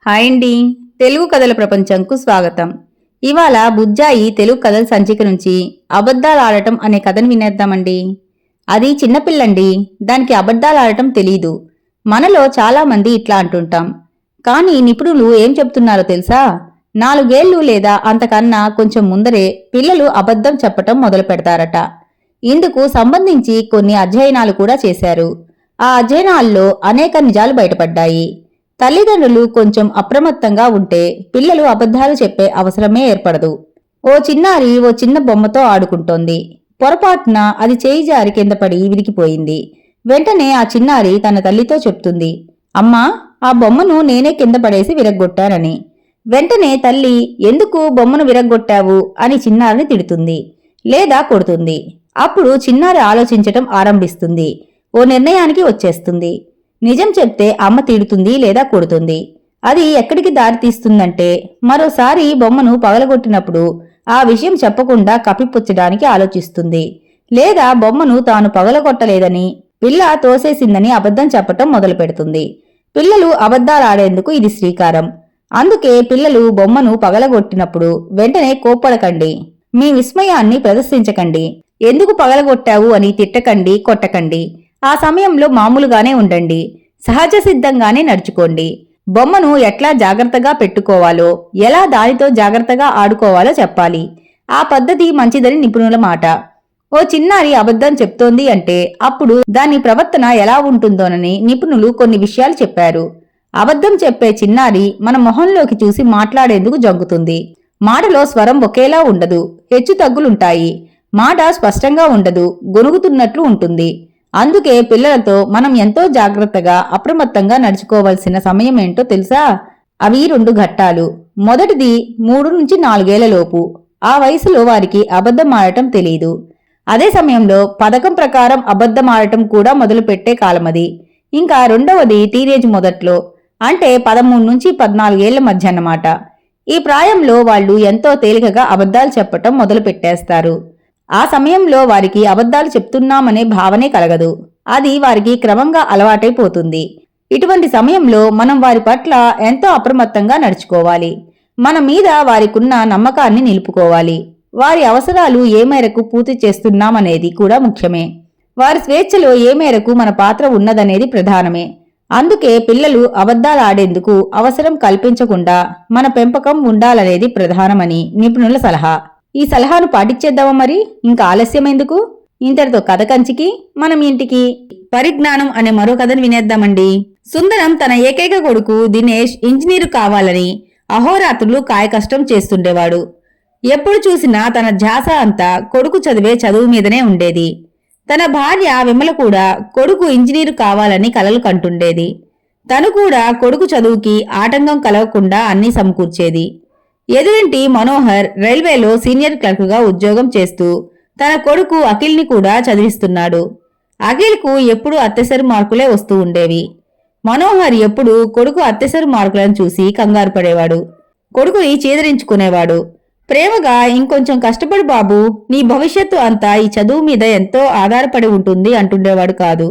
Hi అండి. తెలుగు కథల ప్రపంచంకు స్వాగతం. ఇవాళ బుజ్జాయి తెలుగు కథల సంచిక నుంచి అబద్ధాలాడటం అనే కథను వినేద్దామండి. అది చిన్నపిల్లండి, దానికి అబద్ధాలాడటం తెలీదు. మనలో చాలామంది ఇట్లా అంటుంటాం. కానీ నిపుణులు ఏం చెప్తున్నారో తెలుసా? 4 ఏళ్లు లేదా అంతకన్నా కొంచెం ముందరే పిల్లలు అబద్ధం చెప్పటం మొదలు పెడతారట. ఇందుకు సంబంధించి కొన్ని అధ్యయనాలు కూడా చేశారు. ఆ అధ్యయనాల్లో అనేక నిజాలు బయటపడ్డాయి. తల్లిదండ్రులు కొంచెం అప్రమత్తంగా ఉంటే పిల్లలు అబద్ధాలు చెప్పే అవసరమే ఏర్పడదు. ఓ చిన్నారి ఓ చిన్న బొమ్మతో ఆడుకుంటోంది. పొరపాటున అది చేయి జారి కింద పడి విరిగిపోయింది. వెంటనే ఆ చిన్నారి తన తల్లితో చెప్తుంది, అమ్మా, ఆ బొమ్మను నేనే కింద పడేసి విరగ్గొట్టానని. వెంటనే తల్లి, ఎందుకు బొమ్మను విరగ్గొట్టావు అని చిన్నారిని తిడుతుంది లేదా కొడుతుంది. అప్పుడు చిన్నారి ఆలోచించటం ఆరంభిస్తుంది. ఓ నిర్ణయానికి వచ్చేస్తుంది. నిజం చెప్తే అమ్మ తిడుతుంది లేదా కొడుతుంది. అది ఎక్కడికి దారితీస్తుందంటే మరోసారి బొమ్మను పగలగొట్టినప్పుడు ఆ విషయం చెప్పకుండా కప్పిపుచ్చడానికి ఆలోచిస్తుంది. లేదా బొమ్మను తాను పగలగొట్టలేదని, పిల్ల తోసేసిందని అబద్ధం చెప్పటం మొదలు పెడుతుంది. పిల్లలు అబద్ధాలాడేందుకు ఇది శ్రీకారం. అందుకే పిల్లలు బొమ్మను పగలగొట్టినప్పుడు వెంటనే కోప్పడకండి, మీ విస్మయాన్ని ప్రదర్శించకండి, ఎందుకు పగలగొట్టావు అని తిట్టకండి, కొట్టకండి. ఆ సమయంలో మామూలుగానే ఉండండి, సహజ సిద్ధంగానే నడుచుకోండి. బొమ్మను ఎట్లా జాగ్రత్తగా పెట్టుకోవాలో, ఎలా దానితో జాగ్రత్తగా ఆడుకోవాలో చెప్పాలి. ఆ పద్ధతి మంచిదని నిపుణుల మాట. ఓ చిన్నారి అబద్ధం చెప్తోంది అంటే అప్పుడు దాని ప్రవర్తన ఎలా ఉంటుందోనని నిపుణులు కొన్ని విషయాలు చెప్పారు. అబద్ధం చెప్పే చిన్నారి మన మొహంలోకి చూసి మాట్లాడేందుకు జంకుతుంది. మాటలో స్వరం ఒకేలా ఉండదు, హెచ్చు తగ్గులుంటాయి. మాట స్పష్టంగా ఉండదు, గొనుగుతున్నట్లు ఉంటుంది. అందుకే పిల్లలతో మనం ఎంతో జాగ్రత్తగా అప్రమత్తంగా నడుచుకోవాల్సిన సమయం ఏంటో తెలుసా? అవి 2 ఘట్టాలు. మొదటిది 3 నుంచి 4 ఏళ్లలోపు. ఆ వయసులో వారికి అబద్ధం ఆడటం తెలీదు. అదే సమయంలో పథకం ప్రకారం అబద్ధం ఆడటం కూడా మొదలుపెట్టే కాలమది. ఇంకా రెండవది టీనేజ్ మొదట్లో, అంటే 13 నుంచి 14 ఏళ్ల మధ్య అన్నమాట. ఈ ప్రాయంలో వాళ్ళు ఎంతో తేలికగా అబద్ధాలు చెప్పటం మొదలు పెట్టేస్తారు. ఆ సమయంలో వారికి అబద్ధాలు చెప్తున్నామనే భావనే కలగదు. అది వారికి క్రమంగా అలవాటైపోతుంది. ఇటువంటి సమయంలో మనం వారి పట్ల ఎంతో అప్రమత్తంగా నడుచుకోవాలి. మన మీద వారికున్న నమ్మకాన్ని నిలుపుకోవాలి. వారి అవసరాలు ఏ మేరకు పూర్తి చేస్తున్నామనేది కూడా ముఖ్యమే. వారి స్వేచ్ఛలో ఏ మేరకు మన పాత్ర ఉన్నదనేది ప్రధానమే. అందుకే పిల్లలు అబద్ధాలాడేందుకు అవసరం కల్పించకుండా మన పెంపకం ఉండాలనేది ప్రధానమని నిపుణుల సలహా. ఈ సలహాను పాటించేద్దామా మరి? ఇంకా ఆలస్యం ఎందుకు? ఇంతటితో కథ కంచికి మనం ఇంటికి. పరిజ్ఞానం అనే మరో కథను వినేద్దామండి. సుందరం తన ఏకైక కొడుకు దినేష్ ఇంజనీరు కావాలని అహోరాత్రులు కాయకష్టం చేస్తుండేవాడు. ఎప్పుడు చూసినా తన ధ్యాస అంతా కొడుకు చదివే చదువు మీదనే ఉండేది. తన భార్య విమల కూడా కొడుకు ఇంజనీరు కావాలని కలలు కంటుండేది. తను కూడా కొడుకు చదువుకి ఆటంకం కలగకుండా అన్నీ సమకూర్చేది. ఎదురింటి మనోహర్ రైల్వేలో సీనియర్ క్లర్క్గా ఉద్యోగం చేస్తూ తన కొడుకు అఖిల్ని కూడా చదివిస్తున్నాడు. అఖిల్కు ఎప్పుడూ అత్తెసరి మార్కులే వస్తూ ఉండేవి. మనోహర్ ఎప్పుడూ కొడుకు అత్తెసరి మార్కులను చూసి కంగారు పడేవాడు. కొడుకుని చీదరించుకునేవాడు. ప్రేమగా, ఇంకొంచెం కష్టపడు బాబు, నీ భవిష్యత్తు అంతా ఈ చదువు మీద ఎంతో ఆధారపడి ఉంటుంది అంటుండేవాడు కాదు.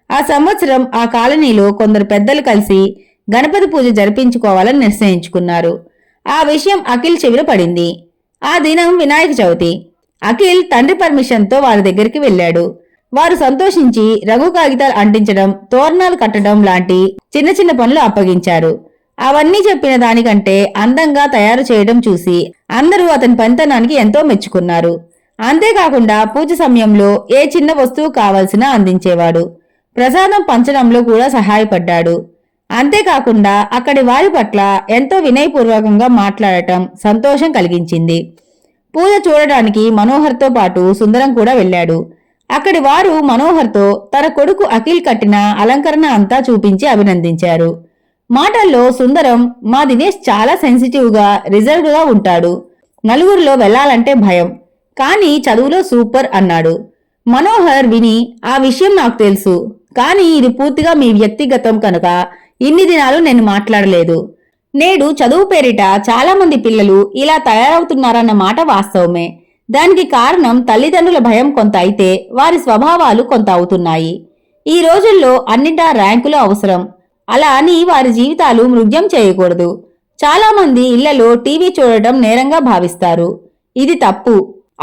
ఆ సంవత్సరం ఆ కాలనీలో కొందరు పెద్దలు కలిసి గణపతి పూజ జరిపించుకోవాలని నిశ్చయించుకున్నారు. ఆ విషయం అఖిల్ చెవిలో పడింది. ఆ దినం వినాయక చవితి. అఖిల్ తండ్రి పర్మిషన్తో వారి దగ్గరికి వెళ్లాడు. వారు సంతోషించి రంగు కాగితాలు అంటించడం, తోరణాలు కట్టడం లాంటి చిన్న చిన్న పనులు అప్పగించారు. అవన్నీ చెప్పిన దానికంటే అందంగా తయారు చేయడం చూసి అందరూ అతని పనితనానికి ఎంతో మెచ్చుకున్నారు. అంతేకాకుండా పూజ సమయంలో ఏ చిన్న వస్తువు కావలసినా అందించేవాడు. ప్రసాదం పంచడంలో కూడా సహాయపడ్డాడు. అంతేకాకుండా అక్కడి వారి పట్ల ఎంతో వినయపూర్వకంగా మాట్లాడటం సంతోషం కలిగించింది. పూజ చూడడానికి మనోహర్తో పాటు సుందరం కూడా వెళ్లాడు. అక్కడి వారు మనోహర్తో తన కొడుకు అఖిల్ కట్టిన అలంకరణ అంతా చూపించి అభినందించారు. మాటల్లో సుందరం, మా దినేష్ చాలా సెన్సిటివ్గా, రిజర్వ్డ్గా ఉంటాడు. నలుగురిలో వెళ్లాలంటే భయం, కానీ చదువులో సూపర్ అన్నాడు. మనోహర్ విని, ఆ విషయం నాకు తెలుసు, కానీ ఇది పూర్తిగా మీ వ్యక్తిగతం కనుక ఇన్ని దినాలు నేను మాట్లాడలేదు. నేడు చదువు పేరిట చాలా మంది పిల్లలు ఇలా తయారవుతున్నారన్న మాట వాస్తవమే. దానికి కారణం తల్లిదండ్రుల భయం కొంత అయితే వారి స్వభావాలు కొంత అవుతున్నాయి. ఈ రోజుల్లో అన్నిటా ర్యాంకులు అవసరం. అలా అని వారి జీవితాలు మృగ్యం చేయకూడదు. చాలా మంది ఇళ్లలో టీవీ చూడటం నేరంగా భావిస్తారు. ఇది తప్పు.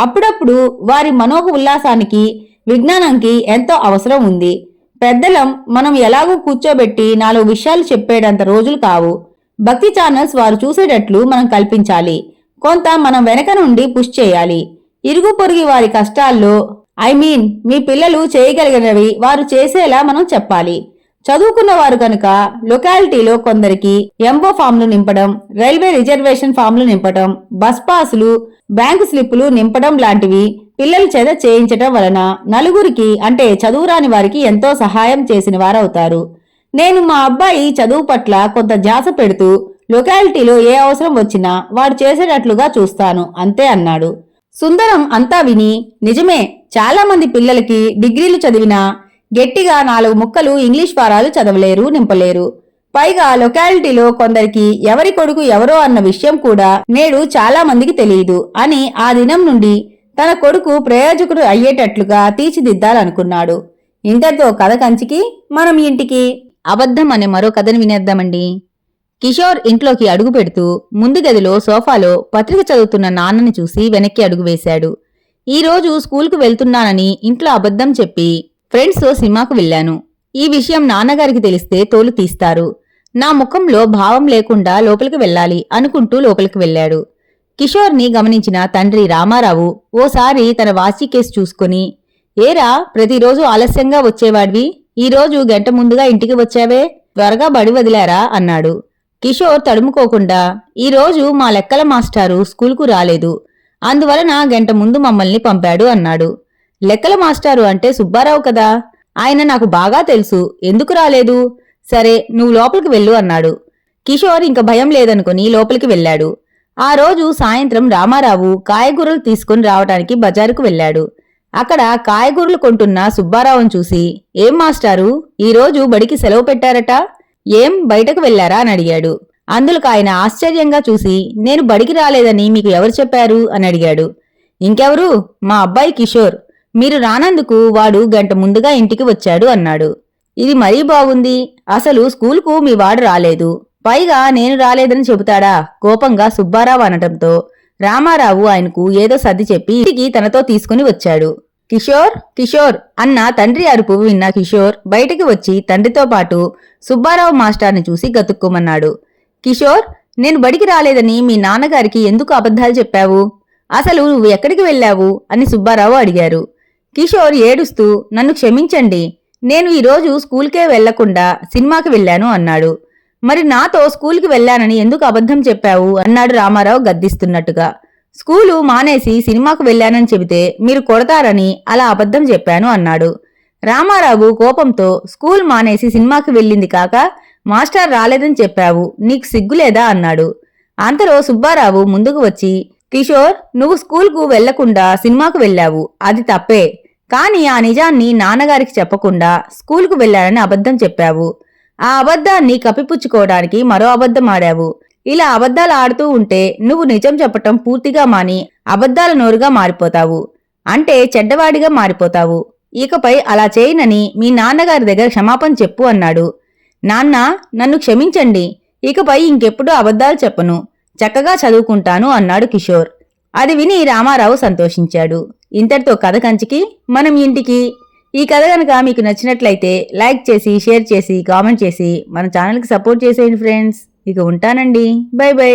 అప్పుడప్పుడు వారి మనోహ ఉల్లాసానికి విజ్ఞానంకి ఎంతో అవసరం ఉంది. పెద్దలం మనం ఎలాగో కూర్చోబెట్టి 4 విషయాలు చెప్పేటంత రోజులు కావు. భక్తి ఛానల్స్ వారు చూసేటట్లు మనం కల్పించాలి. కొంత మనం వెనక నుండి పుష్ చేయాలి. ఇరుగు పొరుగు వారి కష్టాల్లో మీ పిల్లలు చేయగలిగినవి వారు చేసేలా మనం చెప్పాలి. చదువుకున్న వారు కనుక లొకాలిటీలో కొందరికి ఎంబో ఫామ్లు నింపడం, రైల్వే రిజర్వేషన్ ఫామ్లు నింపడం, బస్ పాసులు, బ్యాంకు స్లిప్పులు నింపడం లాంటివి పిల్లల చేత చేయించటం వలన నలుగురికి అంటే చదువురాని వారికి ఎంతో సహాయం చేసిన వారవుతారు. నేను మా అబ్బాయి చదువు పట్ల కొంత ధ్యాస పెడుతూ లొకాలిటీలో ఏ అవసరం వచ్చినా వాడు చేసేటట్లుగా చూస్తాను అంతే అన్నాడు. సుందరం అంతా విని, నిజమే, చాలా మంది పిల్లలకి డిగ్రీలు చదివినా గట్టిగా 4 ముక్కలు ఇంగ్లీష్ వారాలు చదవలేరు, నింపలేరు. పైగా లొకాలిటీలో కొందరికి ఎవరి కొడుకు ఎవరో అన్న విషయం కూడా నేడు చాలా మందికి తెలియదు అని ఆ దినం నుండి తన కొడుకు ప్రయోజకుడు అయ్యేటట్లుగా తీర్చిదిద్దాలనుకున్నాడు. ఇంతటితో కథ కంచికి మనం ఇంటికి. అబద్ధం అనే మరో కథను వినేద్దామండి. కిషోర్ ఇంట్లోకి అడుగు పెడుతూ ముందు గదిలో సోఫాలో పత్రిక చదువుతున్న నాన్నని చూసి వెనక్కి అడుగు వేశాడు. ఈరోజు స్కూల్కు వెళ్తున్నానని ఇంట్లో అబద్ధం చెప్పి ఫ్రెండ్స్తో సినిమాకు వెళ్లాను. ఈ విషయం నాన్నగారికి తెలిస్తే తోలు తీస్తారు. నా ముఖంలో భావం లేకుండా లోపలికి వెళ్ళాలి అనుకుంటూ లోపలికి వెళ్లాడు. కిషోర్ని గమనించిన తండ్రి రామారావు ఓసారి తన వాచీ కేసు చూసుకుని, ఏరా, ప్రతిరోజు ఆలస్యంగా వచ్చేవాడివి, ఈరోజు గంట ముందుగా ఇంటికి వచ్చావే, త్వరగా బడి వదిలారా అన్నాడు. కిషోర్ తడుముకోకుండా, ఈరోజు మా లెక్కల మాస్టారు స్కూల్కు రాలేదు, అందువలన గంట ముందు మమ్మల్ని పంపాడు అన్నాడు. లెక్కల మాస్టారు అంటే సుబ్బారావు కదా, ఆయన నాకు బాగా తెలుసు, ఎందుకు రాలేదు? సరే, నువ్వు లోపలికి వెళ్ళు అన్నాడు. కిషోర్ ఇంక భయం లేదనుకుని లోపలికి వెళ్లాడు. ఆ రోజు సాయంత్రం రామారావు కాయగూరలు తీసుకుని రావటానికి బజారుకు వెళ్లాడు. అక్కడ కాయగూరలు కొంటున్న సుబ్బారావును చూసి, ఏం మాస్టారు, ఈరోజు బడికి సెలవు పెట్టారట, ఏం బయటకు వెళ్లారా అని అడిగాడు. అందులకు ఆయన ఆశ్చర్యంగా చూసి, నేను బడికి రాలేదని మీకు ఎవరు చెప్పారు అని అడిగాడు. ఇంకెవరు, మా అబ్బాయి కిషోర్, మీరు రానందుకు వాడు గంట ముందుగా ఇంటికి వచ్చాడు అన్నాడు. ఇది మరీ బాగుంది, అసలు స్కూల్కు మీ వాడు రాలేదు, పైగా నేను రాలేదని చెబుతాడా, కోపంగా సుబ్బారావు అనటంతో రామారావు ఆయనకు ఏదో సర్ది చెప్పి ఇంటికి తనతో తీసుకుని వచ్చాడు. కిషోర్, కిషోర్ అన్న తండ్రి అరుపు విన్న కిషోర్ బయటికి వచ్చి తండ్రితో పాటు సుబ్బారావు మాస్టార్ని చూసి గతుక్కుమన్నాడు. కిషోర్, నేను బడికి రాలేదని మీ నాన్నగారికి ఎందుకు అబద్ధాలు చెప్పావు? అసలు నువ్వు ఎక్కడికి వెళ్ళావు అని సుబ్బారావు అడిగారు. కిషోర్ ఏడుస్తూ, నన్ను క్షమించండి, నేను ఈరోజు స్కూల్కే వెళ్లకుండా సినిమాకి వెళ్లాను అన్నాడు. మరి నాతో స్కూల్కి వెళ్లానని ఎందుకు అబద్ధం చెప్పావు అన్నాడు రామారావు గద్దిస్తున్నట్టుగా. స్కూలు మానేసి సినిమాకు వెళ్లానని చెబితే మీరు కొడతారని అలా అబద్ధం చెప్పాను అన్నాడు. రామారావు కోపంతో, స్కూల్ మానేసి సినిమాకి వెళ్ళింది కాక మాస్టర్ రాలేదని చెప్పావు, నీకు సిగ్గులేదా అన్నాడు. అంతలో సుబ్బారావు ముందుకు వచ్చి, కిషోర్, నువ్వు స్కూల్కు వెళ్లకుండా సినిమాకు వెళ్లావు, అది తప్పే, కాని ఆ నిజాన్ని నాన్నగారికి చెప్పకుండా స్కూల్కు వెళ్లానని అబద్ధం చెప్పావు. ఆ అబద్ధాన్ని కప్పిపుచ్చుకోవడానికి మరో అబద్ధం ఆడావు. ఇలా అబద్ధాలు ఆడుతూ ఉంటే నువ్వు నిజం చెప్పటం పూర్తిగా మాని అబద్ధాల నోరుగా మారిపోతావు, అంటే చెడ్డవాడిగా మారిపోతావు. ఇకపై అలా చేయనని మీ నాన్నగారి దగ్గర క్షమాపణ చెప్పు అన్నాడు. నాన్న, నన్ను క్షమించండి, ఇకపై ఇంకెప్పుడూ అబద్ధాలు చెప్పను, చక్కగా చదువుకుంటాను అన్నాడు కిషోర్. అది విని రామారావు సంతోషించాడు. ఇంతటితో కథ కంచికి మనం ఇంటికి. ఈ కథ కనుక మీకు నచ్చినట్లయితే లైక్ చేసి, షేర్ చేసి, కామెంట్ చేసి మన ఛానల్కి సపోర్ట్ చేసేయండి ఫ్రెండ్స్. ఇక ఉంటానండి, బై బై.